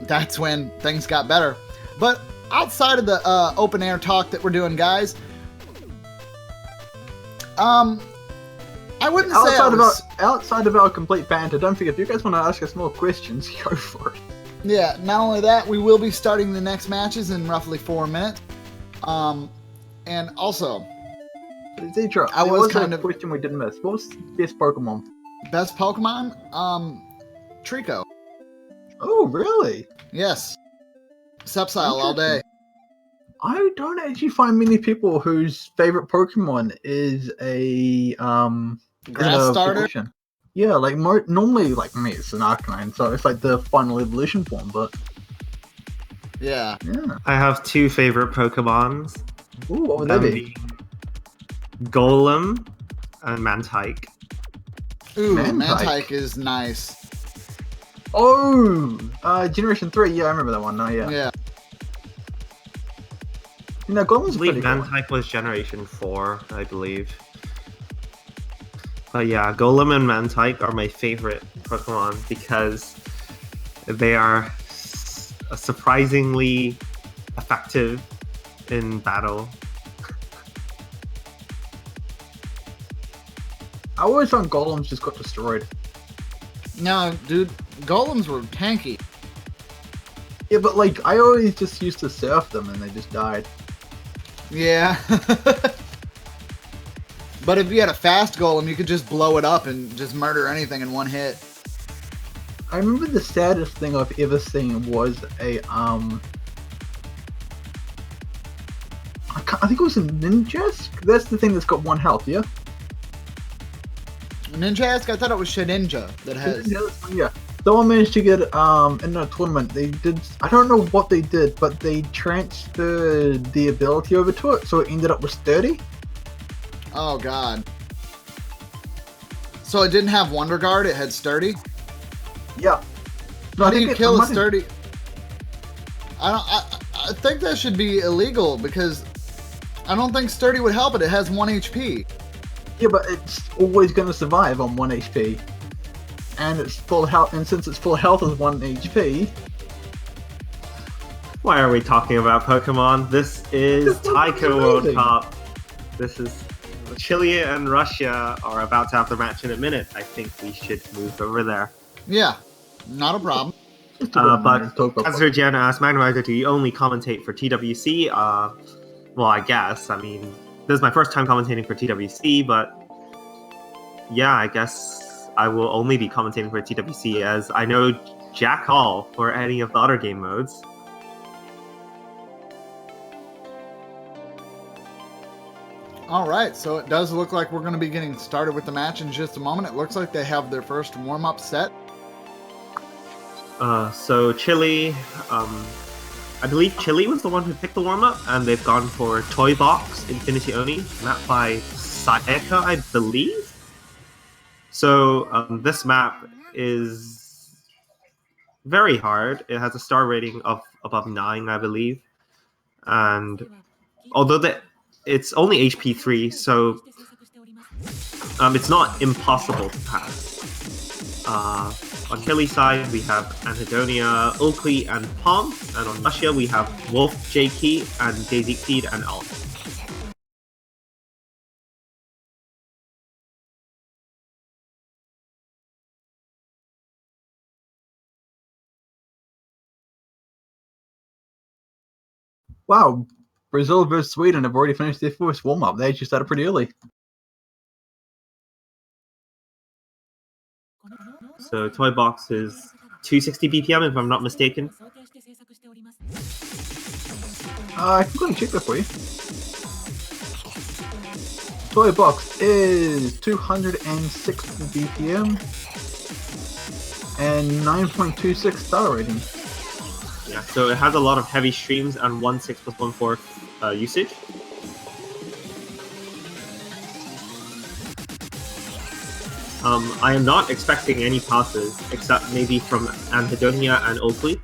that's when things got better. But outside of the open air talk that we're doing, guys, I wouldn't say outside of our complete banter. Don't forget, if you guys want to ask us more questions, go for it. Yeah, not only that, we will be starting the next matches in roughly 4 minutes. And also, Zedra, I was kind of question we didn't miss. What was best Pokemon? Best Pokemon? Trico. Oh, really? Yes. Sceptile all day. I don't actually find many people whose favorite Pokemon is a grass starter. Evolution. Yeah, like normally, like me, it's an Arcanine, so it's like the final evolution form. But yeah. I have 2 favorite Pokemons. Ooh, what would they be? Golem and Mantike. Ooh, Mantike is nice. Oh, Generation 3. Yeah, I remember that one now. Yeah. Yeah. Golem's pretty cool. Mantike was Generation 4, I believe. But yeah, Golem and Mantike are my favorite Pokemon because they are surprisingly effective in battle. I always thought Golems just got destroyed. No, dude, Golems were tanky. Yeah, but like, I always just used to surf them and they just died. Yeah. But if you had a fast Golem, you could just blow it up and just murder anything in one hit. I remember the saddest thing I've ever seen was a, I think it was a Ninjask? That's the thing that's got 1 health, yeah? Ninjask? I thought it was Shedinja that has... Yeah. Someone managed to get, in a tournament, they did, I don't know what they did, but they transferred the ability over to it, so it ended up with 30. Oh, God. So it didn't have Wonder Guard, it had Sturdy? Yeah. No, how do you kill a Sturdy? I think that should be illegal, because I don't think Sturdy would help it. It has 1 HP. Yeah, but it's always going to survive on 1 HP. And it's full health, and since its full health is 1 HP... Why are we talking about Pokemon? This is Taiko World Cup. This is... Chile and Russia are about to have their match in a minute. I think we should move over there. Yeah, not a problem. But as Virginia asked, Magnemite, do you only commentate for TWC? Well, I guess. I mean, this is my first time commentating for TWC, but yeah, I guess I will only be commentating for TWC as I know jack all for any of the other game modes. Alright, so it does look like we're going to be getting started with the match in just a moment. It looks like they have their first warm-up set. So Chile, I believe Chile was the one who picked the warm-up, and they've gone for Toy Box Infinity Oni, mapped by Saeka, I believe. So this map is very hard. It has a star rating of above 9, I believe. And although it's only HP 3, so it's not impossible to pass. On Chile's side, we have Anhedonia, Oakley, and Palm. And on Russia, we have Wolf, J-Key, and Daisy Seed, and Alt. Wow, Brazil versus Sweden have already finished their first warm-up. They actually started pretty early. So Toy Box is 260 BPM, if I'm not mistaken. I can go and check that for you. Toy Box is 260 BPM and 9.26 star rating. Yeah, so it has a lot of heavy streams and 1/6 plus 1/4 usage. I am not expecting any passes, except maybe from Anhedonia and Oakley.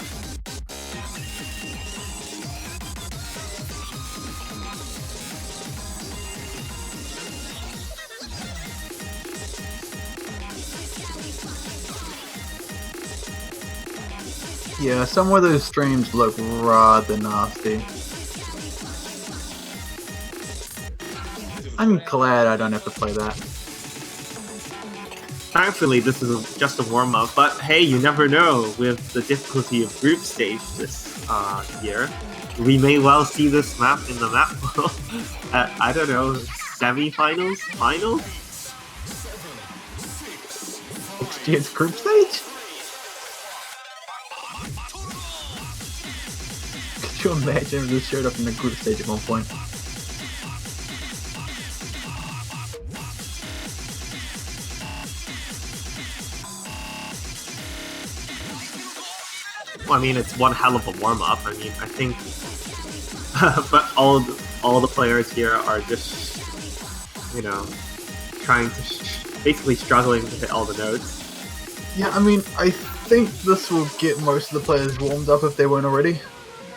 Yeah, some of those streams look rather nasty. I'm glad I don't have to play that. Thankfully, this is just a warm-up, but hey, you never know. With the difficulty of group stage this year, we may well see this map in the map at, I don't know, semi-finals? Finals? Next year's group stage? Could you imagine if this showed up in the group stage at one point? Well, I mean, it's one hell of a warm-up. I mean, I think... but all the players here are just, you know, trying to... basically struggling to hit all the notes. Yeah, I mean, I think this will get most of the players warmed up if they weren't already.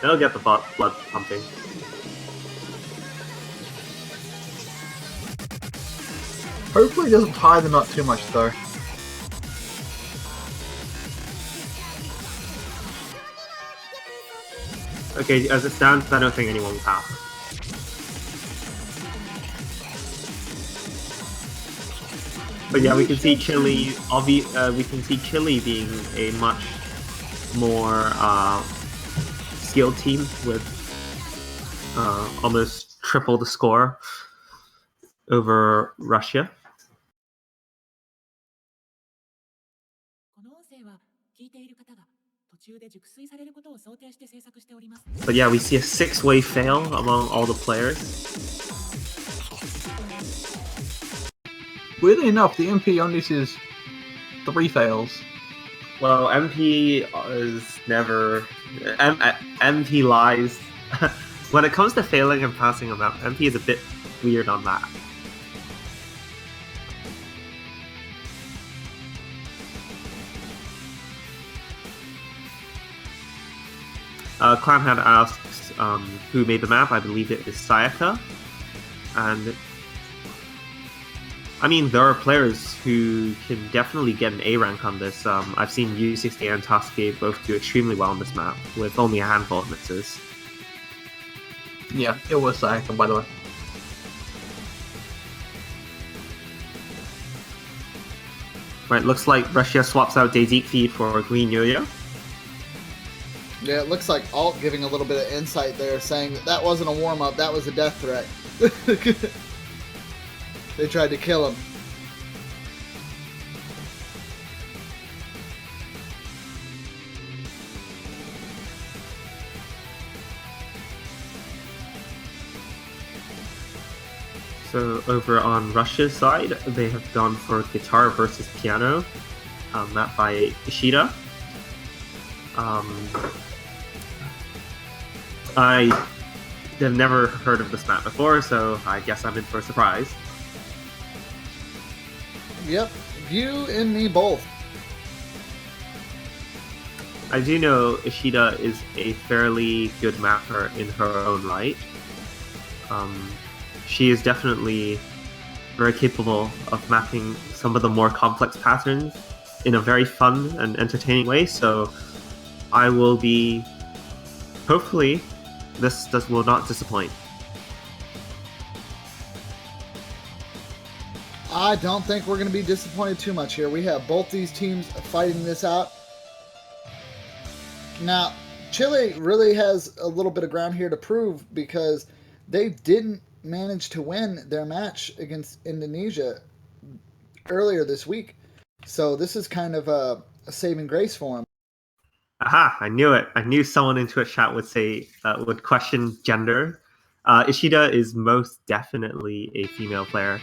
They'll get the blood pumping. Hopefully it doesn't tie them up too much, though. Okay, as it stands, I don't think anyone will pass. But yeah, we can see Chile. We can see Chile being a much more skilled team with almost triple the score over Russia. But yeah, we see a 6-way fail among all the players. Weirdly enough, the MP only says 3 fails. Well, MP is never... MP lies. When it comes to failing and passing a map, MP is a bit weird on that. Clam had asked who made the map. I believe it is Sayaka. And I mean, there are players who can definitely get an A rank on this. I've seen U60 and Tosuke both do extremely well on this map, with only a handful of misses. Yeah, it was Sayaka, by the way. Right, looks like Russia swaps out Daisy feed for Green Yo-Yo. Yeah, it looks like Alt giving a little bit of insight there, saying that wasn't a warm-up, that was a death threat. They tried to kill him. So over on Russia's side, they have gone for guitar versus piano, map by Ishida. I have never heard of this map before, so I guess I'm in for a surprise. Yep, you and me both. I do know Ishida is a fairly good mapper in her own right. She is definitely very capable of mapping some of the more complex patterns in a very fun and entertaining way, so I will be... hopefully, this will not disappoint. I don't think we're going to be disappointed too much here. We have both these teams fighting this out. Now, Chile really has a little bit of ground here to prove because they didn't manage to win their match against Indonesia earlier this week. So this is kind of a saving grace for them. Aha, I knew it. I knew someone in Twitch chat would say, would question gender. Ishida is most definitely a female player.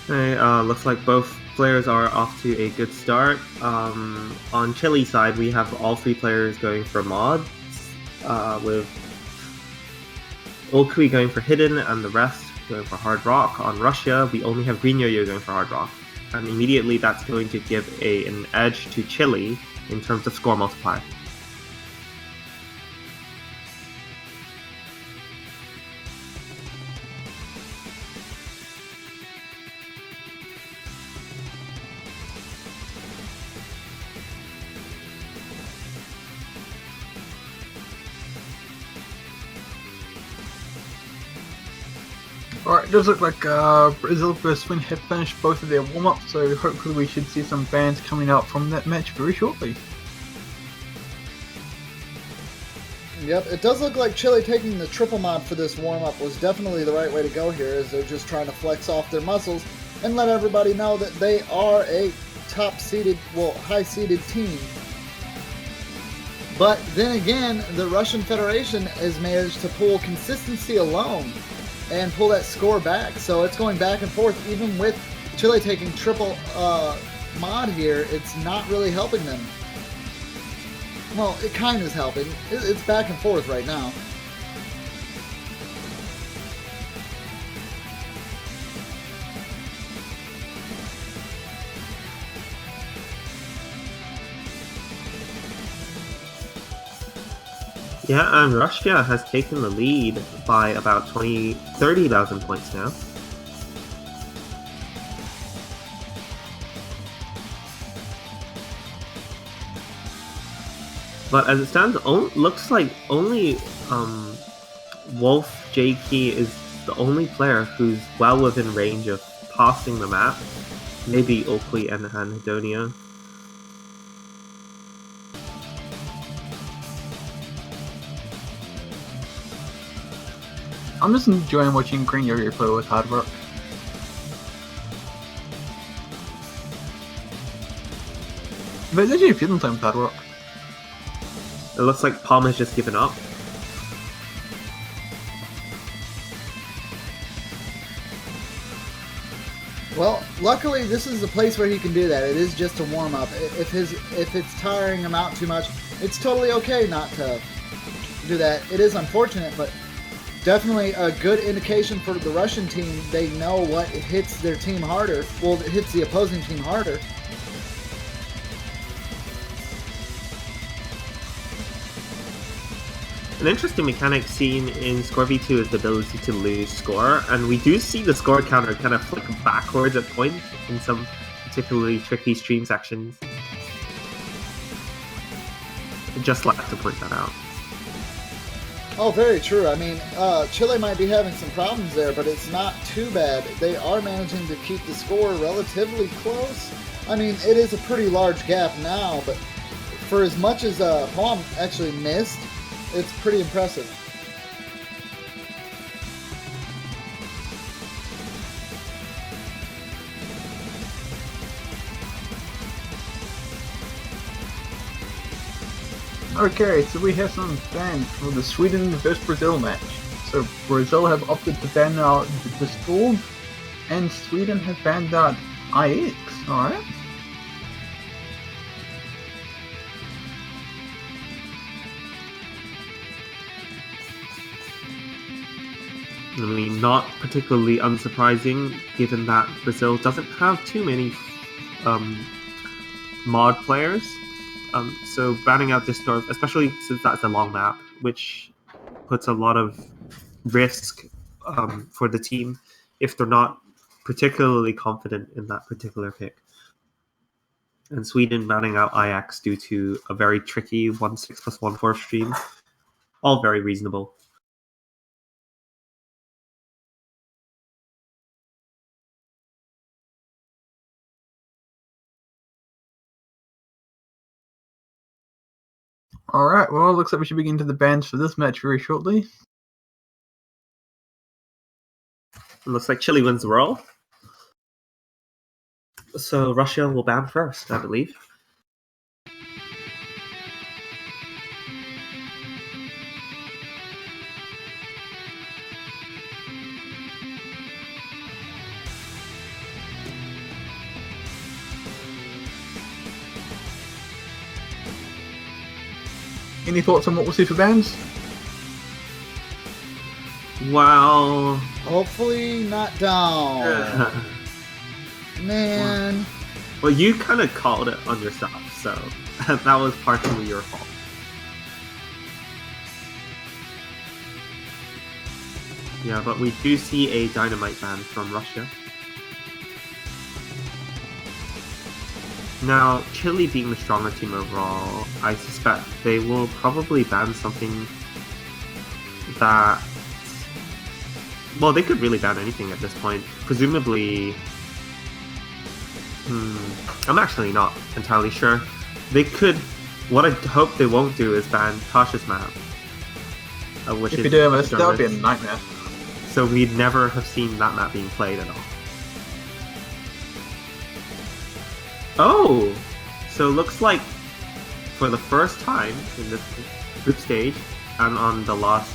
Okay, looks like both players are off to a good start. On Chile's side, we have all 3 players going for mods, with Okui going for hidden and the rest going for hard rock. On Russia, we only have Green Yo-Yo going for hard rock, and immediately that's going to give an edge to Chile in terms of score multiplier. Alright, it does look like Brazil vs Sweden have finished both of their warm-ups, so hopefully we should see some bans coming out from that match very shortly. Yep, it does look like Chile taking the triple mod for this warm-up was definitely the right way to go here, as they're just trying to flex off their muscles and let everybody know that they are a top-seeded, well, high-seeded team. But then again, the Russian Federation has managed to pull consistency alone and pull that score back. So it's going back and forth. Even with Chile taking triple mod here, it's not really helping them. Well, it kind of is helping. It's back and forth right now. Yeah, and Russia has taken the lead by about 30,000 points now. But as it stands, looks like only Wolf J-Key is the only player who's well within range of passing the map. Maybe Oakley and Anhedonia. I'm just enjoying watching Green Yo-Yo play with hard work. But it's actually feeling time with hard work. It looks like Palm has just given up. Well, luckily this is a place where he can do that. It is just a warm-up. If it's tiring him out too much, it's totally okay not to do that. It is unfortunate, but definitely a good indication for the Russian team. They know what hits their team harder. Well, it hits the opposing team harder. An interesting mechanic seen in Score V2 is the ability to lose score, and we do see the score counter kind of flick backwards at points in some particularly tricky stream sections. I'd just like to point that out. Oh, very true. I mean, Chile might be having some problems there, but it's not too bad. They are managing to keep the score relatively close. I mean, it is a pretty large gap now, but for as much as Palm actually missed, it's pretty impressive. Okay, so we have some bans for the Sweden vs Brazil match. So Brazil have opted to ban out the Dewald, and Sweden have banned out IX, alright? I mean, not particularly unsurprising, given that Brazil doesn't have too many mod players. So banning out Distorf, especially since that's a long map, which puts a lot of risk for the team if they're not particularly confident in that particular pick. And Sweden banning out IX due to a very tricky 1-6 plus 1-4 stream. All very reasonable. Alright, well, looks like we should begin to the bans for this match very shortly. It looks like Chile wins the World. So Russia will ban first, I believe. Any thoughts on what we'll see for bans? Well, Hopefully not down. Man. well, you kind of called it on yourself, so that was partially your fault. Yeah, but we do see a dynamite ban from Russia. Now, Chile being the stronger team overall, I suspect they will probably ban something that Well, they could really ban anything at this point. Presumably... I'm actually not entirely sure. They could... What I hope they won't do is ban Tasha's map. Which If is you do this, that would be a Epidermis. nightmare. So we'd never have seen that map being played at all. Oh! So it looks like for the first time in this group stage and on the last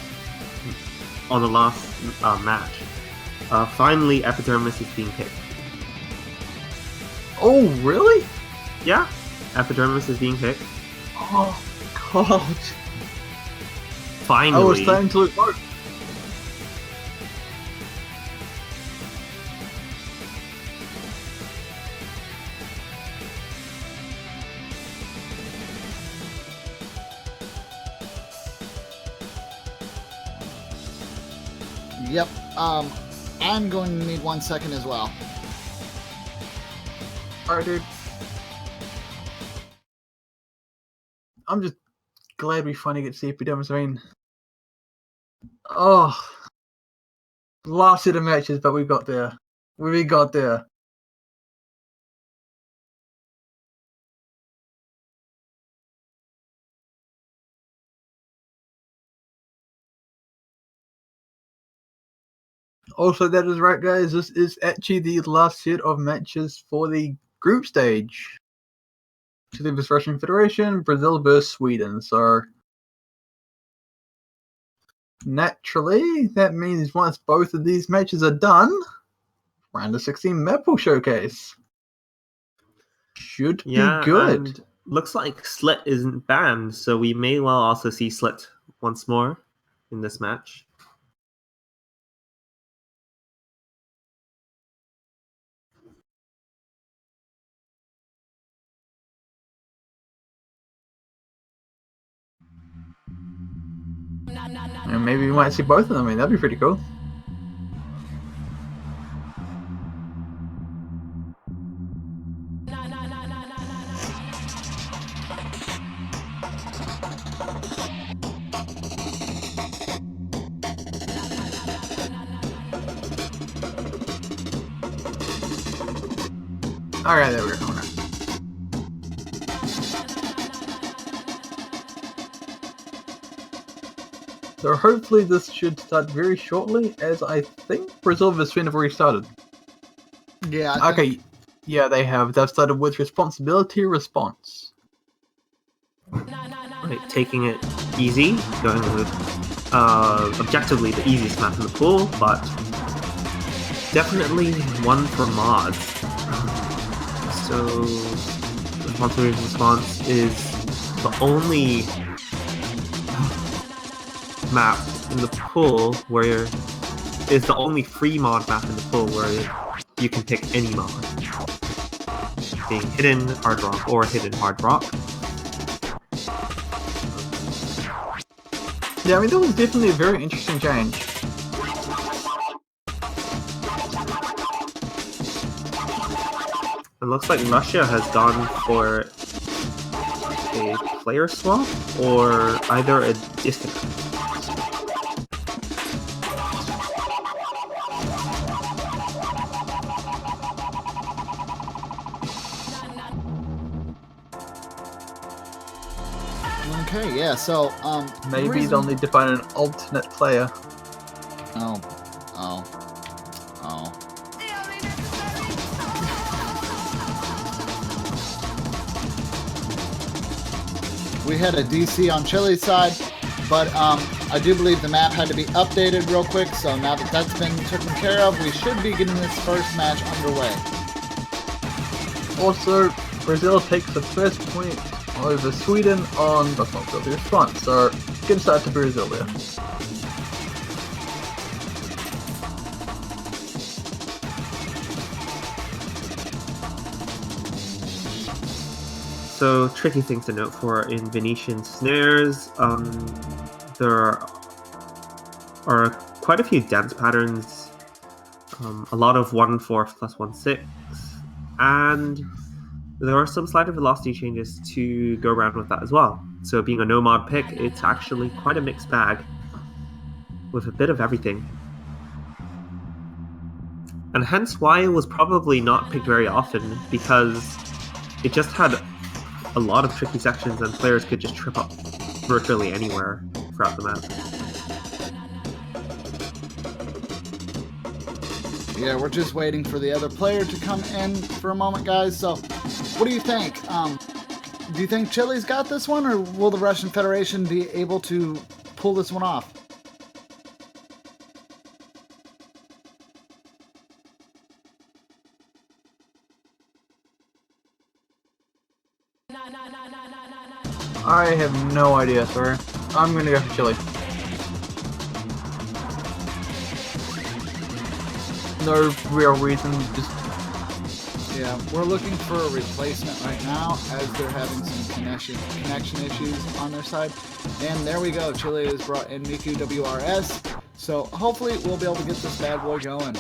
match, finally Epidermis is being picked. Oh, really? Yeah, Epidermis is being picked. Oh, God. Finally. I was starting to look worried. Yep. I'm going to need 1 second as well. Alright, dude. I'm just glad we finally get to see Epidermis. I mean, oh, last set of matches, but we got there. We got there. Also, that is right, guys. This is actually the last set of matches for the group stage. Chile vs Russian Federation, Brazil vs Sweden. So, naturally, that means once both of these matches are done, round of 16 Maple Showcase should be good. And looks like Slit isn't banned, so we may well also see Slit once more in this match. And maybe we might see both of them. I mean, that'd be pretty cool. Alright, there we go. Okay. So hopefully this should start very shortly, as I think Brazil vs Sweden have already started. Yeah. I think- Okay, yeah, they have. They've started with responsibility response. Right, taking it easy, going with objectively the easiest map in the pool, but definitely one for mods. So, responsibility response is the only map in the pool where is the only free mod map in the pool where you can pick any mod, being hidden hard rock or hidden hard rock. Yeah, I mean, that was definitely a very interesting change. It looks like Russia has gone for a player swap or either a disconnect. Okay, yeah, so, Maybe reason- they'll need to find an alternate player. Oh. We had a DC on Chile's side, but I do believe the map had to be updated real quick, so now that that's been taken care of, we should be getting this first match underway. Also, Brazil takes the first point over Sweden on responsibility response. So, good start to Brazil there. So, tricky things to note for in Venetian snares. There are quite a few dance patterns, a lot of 1/4 plus 1/6, and there are some slider velocity changes to go around with that as well. So, being a no mod pick, it's actually quite a mixed bag with a bit of everything. And hence why it was probably not picked very often, because it just had a lot of tricky sections and players could just trip up virtually anywhere throughout the map. Yeah, we're just waiting for the other player to come in for a moment, guys. So, what do you think? Do you think Chile's got this one, or will the Russian Federation be able to pull this one off? I have no idea, sir. I'm gonna go for Chile. No real reason, just... Yeah, we're looking for a replacement right now as they're having some connection issues on their side. And there we go. Chile has brought in Miku WRS. So hopefully we'll be able to get this bad boy going.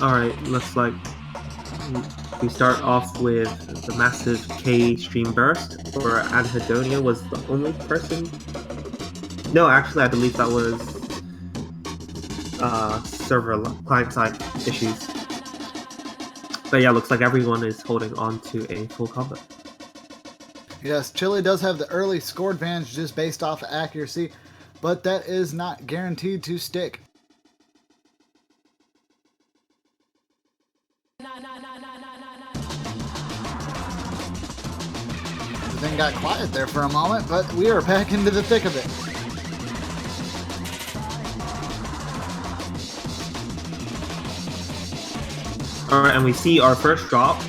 Alright, looks like we start off with the massive K stream burst, where Anhedonia was the only person. No, actually, I believe that was server client-side issues. But yeah, looks like everyone is holding on to a full combo. Yes, Chile does have the early score advantage just based off accuracy, but that is not guaranteed to stick. Everything got quiet there for a moment, but we are back into the thick of it. Alright, and we see our first drop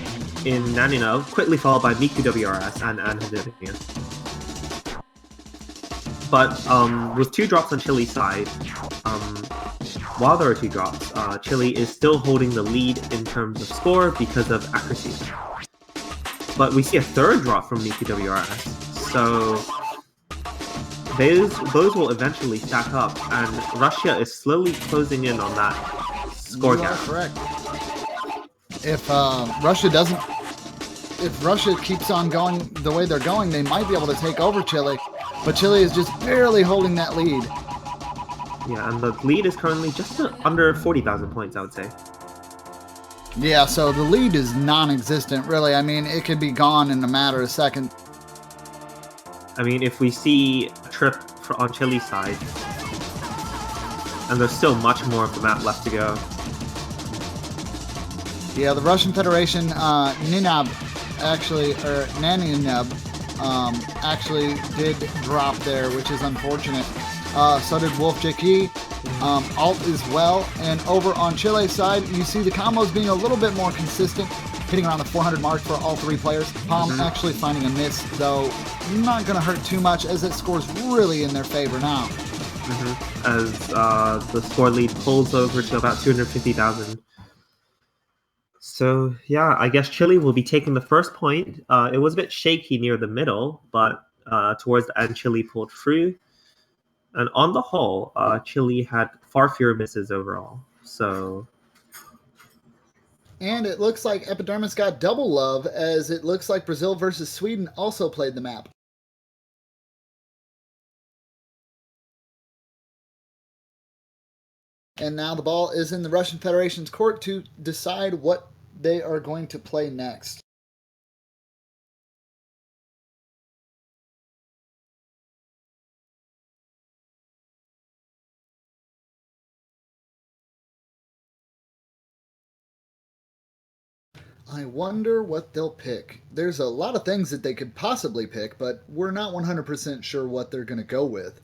in Nanino, quickly followed by Miku WRS and Anhedonia. But with 2 drops on Chile's side, while there are 2 drops, Chile is still holding the lead in terms of score because of accuracy. But we see a 3rd drop from Miku WRS, so those will eventually stack up, and Russia is slowly closing in on that score gap. Correct. If Russia keeps on going the way they're going, they might be able to take over Chile, but Chile is just barely holding that lead. Yeah, and the lead is currently just under 40,000 points, I would say. Yeah, so the lead is non-existent, really. I mean, it could be gone in a matter of seconds. I mean, if we see a trip on Chile's side, and there's still much more of the map left to go. Yeah, the Russian Federation, Naninub actually did drop there, which is unfortunate. So did Wolf JK. Alt as well. And over on Chile's side, you see the combos being a little bit more consistent, hitting around the 400 mark for all 3 players. Palm actually finding a miss, though not going to hurt too much as it scores really in their favor now. As the score lead pulls over to about 250,000. So yeah, I guess Chile will be taking the first point. It was a bit shaky near the middle, but towards the end, Chile pulled through. And on the whole, Chile had far fewer misses overall. So, and it looks like Epidermis got double love, as it looks like Brazil versus Sweden also played the map. And now the ball is in the Russian Federation's court to decide what they are going to play next. I wonder what they'll pick. There's a lot of things that they could possibly pick, but we're not 100% sure what they're going to go with.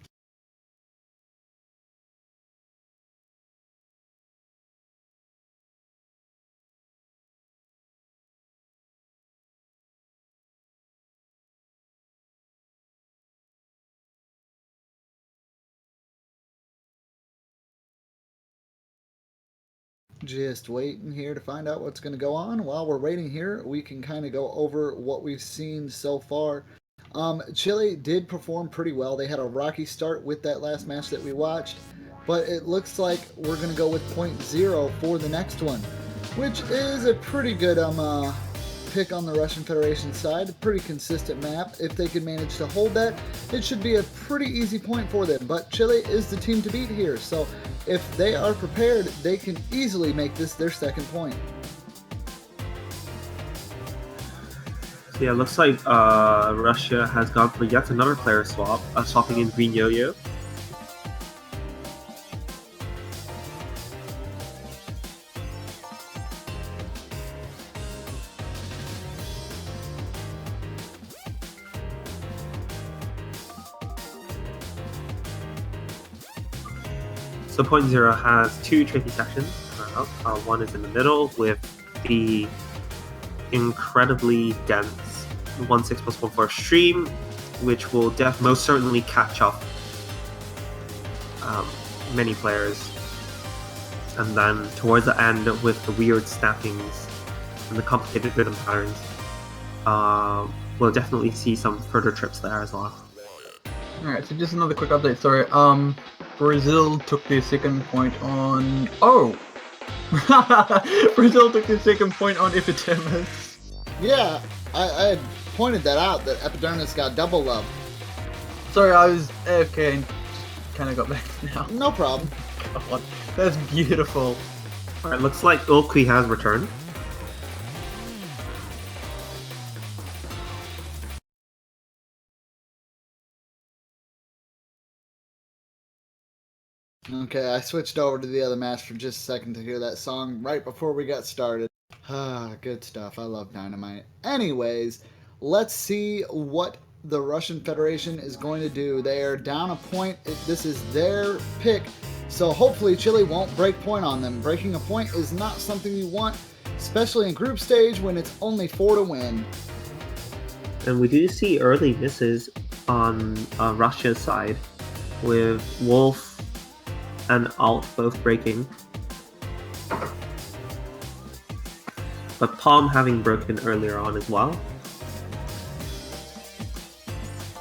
Just waiting here to find out what's going to go on. While we're waiting here, we can kind of go over what we've seen so far. Chile did perform pretty well. They had a rocky start with that last match that we watched, but it looks like we're going to go with 0 for the next one, which is a pretty good pick on the Russian Federation side. Pretty consistent map. If they can manage to hold that, it should be a pretty easy point for them. But Chile is the team to beat here, so if they are prepared, they can easily make this their second point. So yeah, looks like Russia has gone for yet another player swap, swapping in Green Yo-Yo. So 0 has 2 tricky sections. One is in the middle with the incredibly dense 1.6+1.4 stream, which will most certainly catch up many players. And then towards the end with the weird snappings and the complicated rhythm patterns, we'll definitely see some further trips there as well. Alright, so just another quick update, sorry. Brazil took their second point on... Oh! Brazil took their second point on Epidermis. Yeah, I had pointed that out, that Epidermis got double love. Sorry, I was AFK and kind of got back now. No problem. God, that's beautiful. Alright, looks like Ulqui has returned. Okay, I switched over to the other match for just a second to hear that song right before we got started. Ah, good stuff. I love Dynamite. Anyways, let's see what the Russian Federation is going to do. They are down a point. This is their pick, so hopefully Chile won't break point on them. Breaking a point is not something you want, especially in group stage when it's only 4 to win. And we do see early misses on Russia's side, with Wolf and Alt both breaking, but Palm having broken earlier on as well.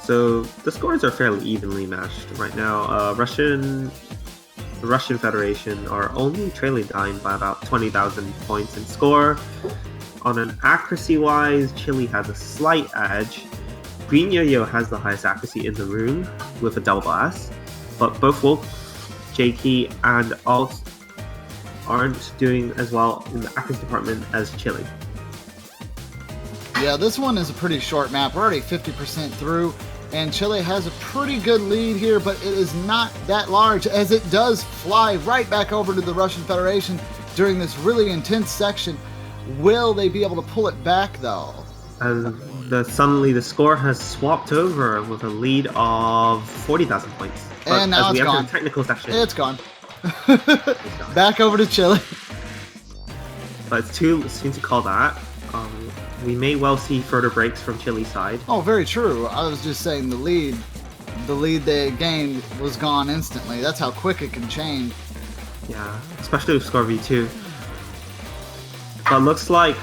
So the scores are fairly evenly matched right now. The Russian Federation are only trailing behind by about 20,000 points in score. On an accuracy-wise, Chile has a slight edge. Green Yo-Yo has the highest accuracy in the room with a double S, but both Wolf, Jakey, and Alt aren't doing as well in the accuracy department as Chile. Yeah, this one is a pretty short map. We're already 50% through, and Chile has a pretty good lead here, but it is not that large, as it does fly right back over to the Russian Federation during this really intense section. Will they be able to pull it back, though? And suddenly the score has swapped over with a lead of 40,000 points. But and now as we it's enter gone. the technical section, It's gone. Back over to Chile. But it's too soon to call that. We may well see further breaks from Chile's side. Oh, very true. I was just saying the lead they gained was gone instantly. That's how quick it can change. Yeah, especially with score V2. But it looks like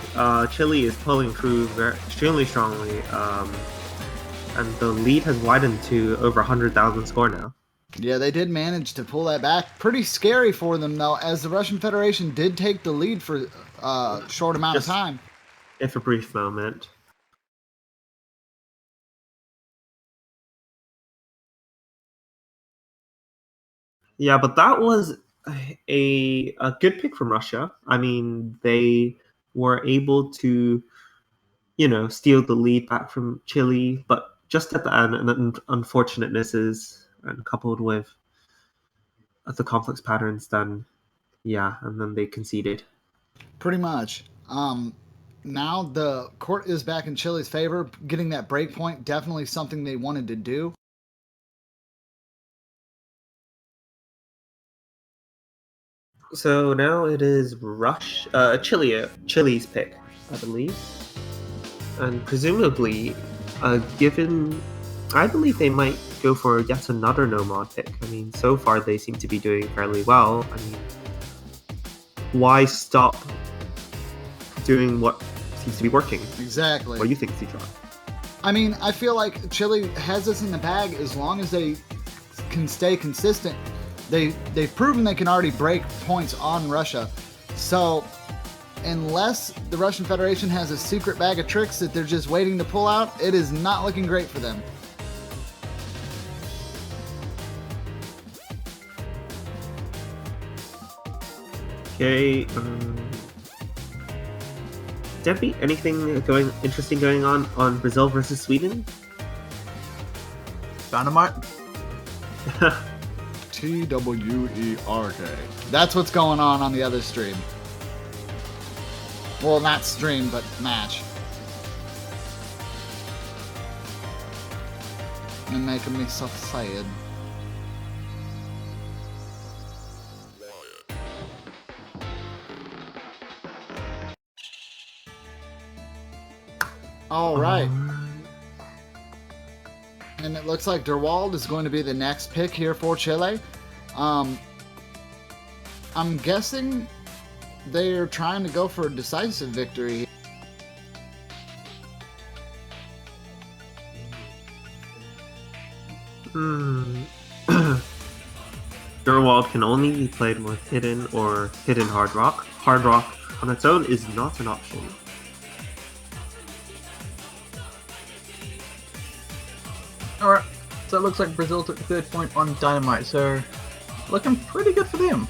Chile is pulling through extremely strongly, and the lead has widened to over 100,000 score now. Yeah, they did manage to pull that back. Pretty scary for them, though, as the Russian Federation did take the lead for a short amount of time. If a brief moment. Yeah, but that was a good pick from Russia. I mean, they were able to, steal the lead back from Chile, but just at the end, and unfortunate misses, and coupled with the complex patterns, then they conceded. Pretty much. Now the court is back in Chile's favor. Getting that break point, definitely something they wanted to do. So now it is Chile's pick, I believe. And presumably, I believe they might go for yet another no mod pick. I mean, so far they seem to be doing fairly well. I mean, why stop doing what seems to be working? Exactly. What do you think, Citron? I mean, I feel like Chile has this in the bag as long as they can stay consistent. They've proven they can already break points on Russia. So unless the Russian Federation has a secret bag of tricks that they're just waiting to pull out, it is not looking great for them. Okay. Debbie, anything interesting going on Brazil versus Sweden? Dynamite. TWERK. That's what's going on the other stream. Well, not stream, but match. And making me so sad. All right. And it looks like Dewald is going to be the next pick here for Chile. I'm guessing they're trying to go for a decisive victory. Dewald can only be played with Hidden or Hidden Hard Rock. Hard Rock on its own is not an option. Alright, so it looks like Brazil took the third point on Dynamite, so looking pretty good for them.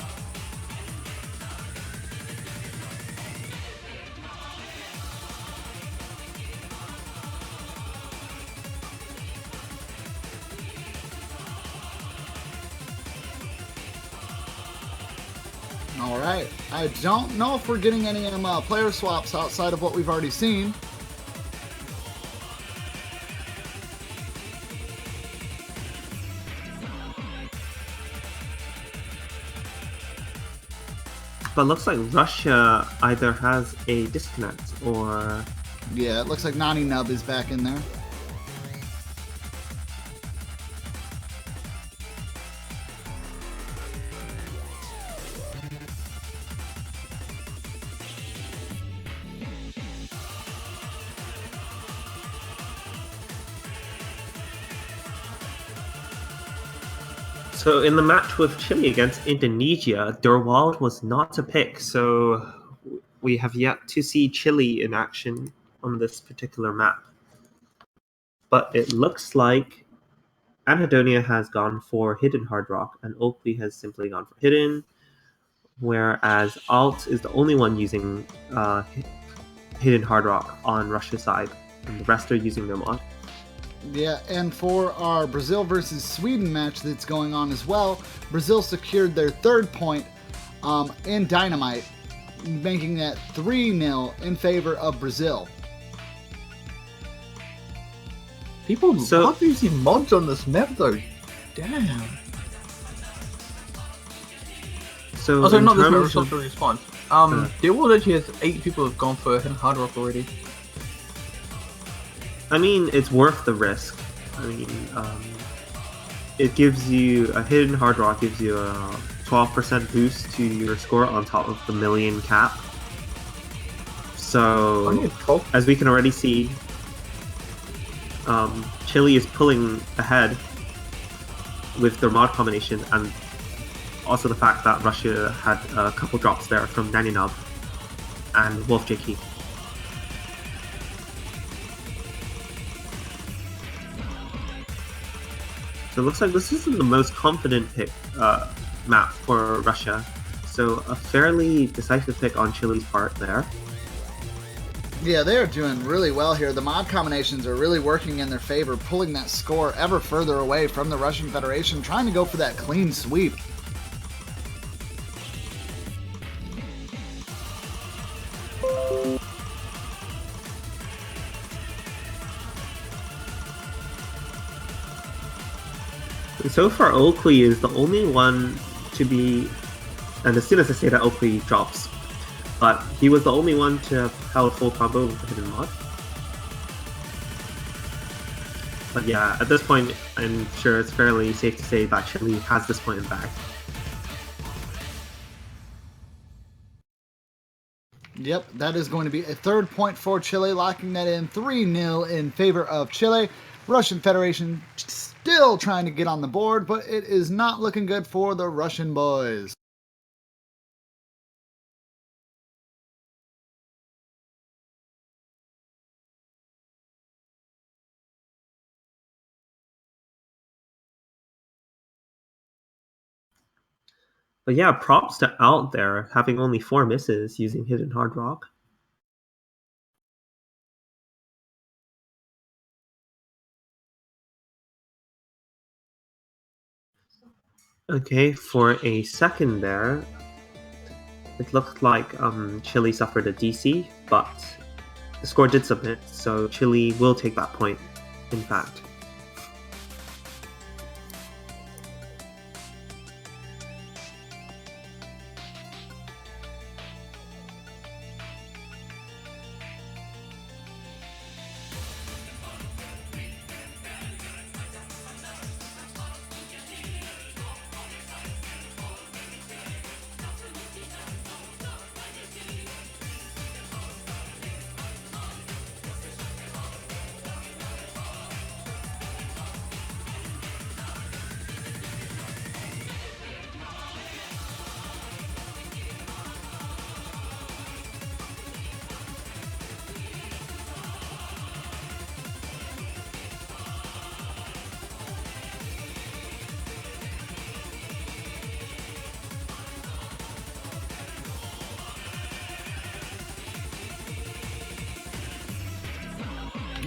Alright, I don't know if we're getting any player swaps outside of what we've already seen. But it looks like Russia either has a disconnect or... Yeah, it looks like Nani Nub is back in there. So in the match with Chile against Indonesia, Dewald was not a pick, so we have yet to see Chile in action on this particular map. But it looks like Anhedonia has gone for Hidden Hard Rock, and Oakley has simply gone for Hidden, whereas Alt is the only one using Hidden Hard Rock on Russia's side, and the rest are using their mod. Yeah, and for our Brazil versus Sweden match that's going on as well, Brazil secured their third point in Dynamite, making that 3-0 in favor of Brazil. People love using mods on this map though. Damn. So also, not this map, terms of- response. Dewald actually has 8 people who have gone for Hidden Hard Rock already. I mean, it's worth the risk. I mean, it gives you a Hidden Hard Rock gives you a 12% boost to your score on top of the million cap. So, as we can already see, Chile is pulling ahead with their mod combination, and also the fact that Russia had a couple drops there from Naninov and Wolf JK. So it looks like this isn't the most confident pick map for Russia. So a fairly decisive pick on Chile's part there. Yeah, they are doing really well here. The mod combinations are really working in their favor, pulling that score ever further away from the Russian Federation, trying to go for that clean sweep. So far, Oakley is the only one to be, and as soon as I say that, Oakley drops. But he was the only one to have held full combo with the hidden mod. But yeah, at this point, I'm sure it's fairly safe to say that Chile has this point in the bag. Yep, that is going to be a 3rd point for Chile, locking that in 3-0 in favor of Chile. Russian Federation still trying to get on the board, but it is not looking good for the Russian boys. But yeah, props to Out there having only 4 misses using Hidden Hard Rock. Okay, for a second there, it looked like Chile suffered a DC, but the score did submit, so Chile will take that point, in fact.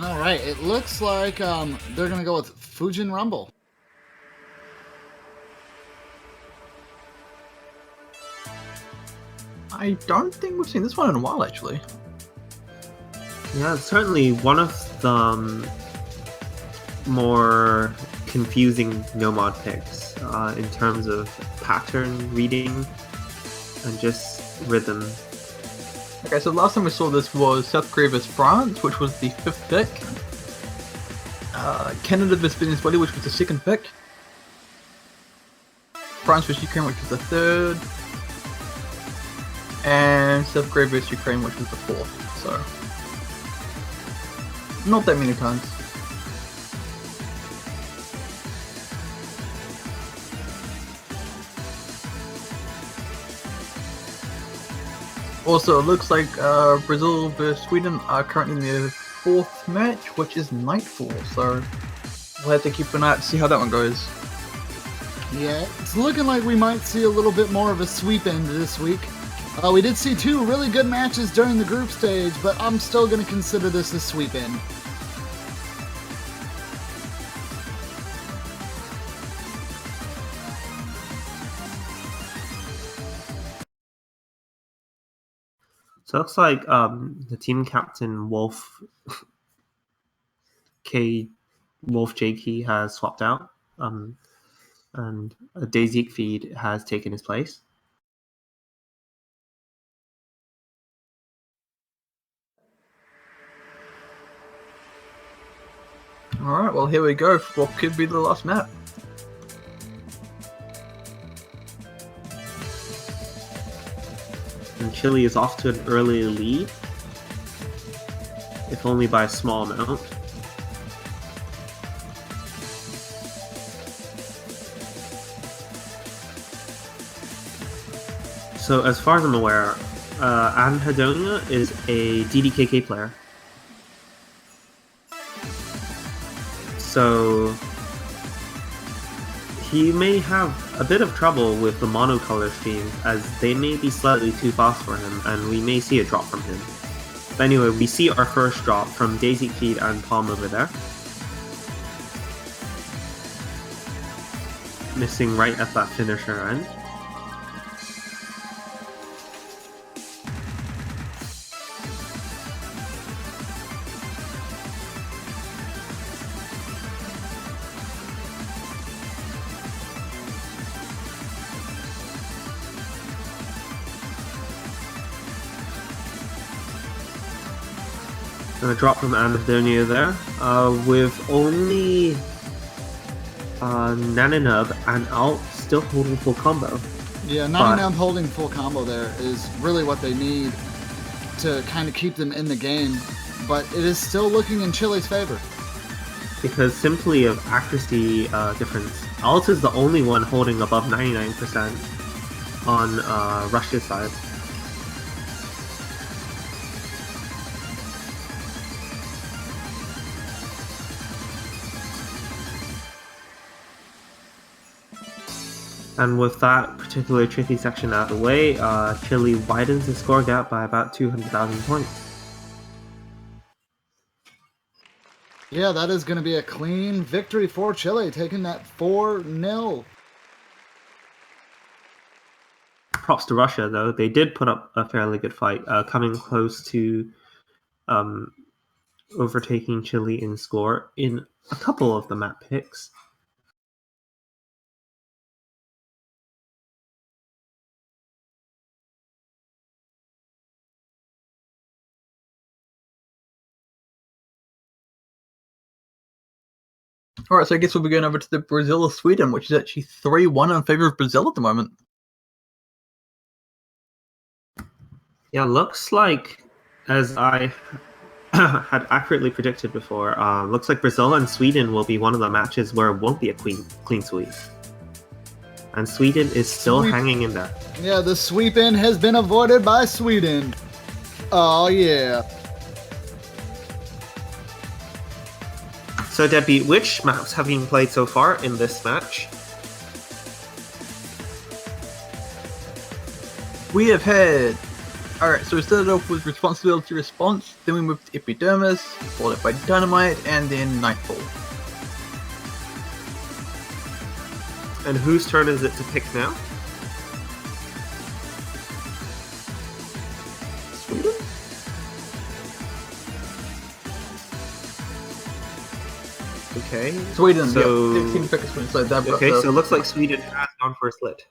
All right, it looks like they're going to go with Fujin Rumble. I don't think we've seen this one in a while, actually. Yeah, it's certainly one of the more confusing no-mod picks in terms of pattern reading and just rhythm. Okay, so last time we saw this was South Korea vs France, which was the 5th pick. Canada vs Venezuela, which was the 2nd pick. France vs Ukraine, which was the 3rd. And South Korea vs Ukraine, which was the 4th. So, not that many times. Also, it looks like Brazil vs Sweden are currently in their 4th match, which is Nightfall, so we'll have to keep an eye out to see how that one goes. Yeah, it's looking like we might see a little bit more of a sweep end this week. We did see 2 really good matches during the group stage, but I'm still going to consider this a sweep end. So it looks like the team captain Wolf J.K. has swapped out, and a Daisy feed has taken his place. Alright, well here we go for what could be the last map. And Chile is off to an early lead, if only by a small amount. So as far as I'm aware, Anhedonia is a DDKK player. So he may have a bit of trouble with the monocolor streams, as they may be slightly too fast for him, and we may see a drop from him. But anyway, we see our first drop from Daisy Feed and Palm over there. Missing right at that finisher end. And a drop from Anhedonia there, with only Naninub and Alt still holding full combo. Yeah, Naninub holding full combo there is really what they need. to kind of keep them in the game, but it is still looking in Chile's favor. Because simply of accuracy difference, Alt is the only one holding above 99% on Russia's side. And with that particular tricky section out of the way, Chile widens the score gap by about 200,000 points. Yeah, that is going to be a clean victory for Chile, taking that 4-0. Props to Russia, though. They did put up a fairly good fight, coming close to overtaking Chile in score in a couple of the map picks. Alright, so I guess we'll be going over to the Brazil-Sweden, which is actually 3-1 in favor of Brazil at the moment. Yeah, looks like, as I had accurately predicted before, looks like Brazil and Sweden will be one of the matches where it won't be a clean sweep. And Sweden is still hanging in there. Yeah, the sweep in has been avoided by Sweden. Oh, yeah. So, Debbie, which maps have you played so far in this match? We have had... Alright, so we started off with Responsibility Response, then we moved to Epidermis, followed by Dynamite, and then Nightfall. And whose turn is it to pick now? Sweden? Okay. Sweden, So- yeah. Team pick a Sweden, so that, Okay, so it looks like Sweden has gone for a slit.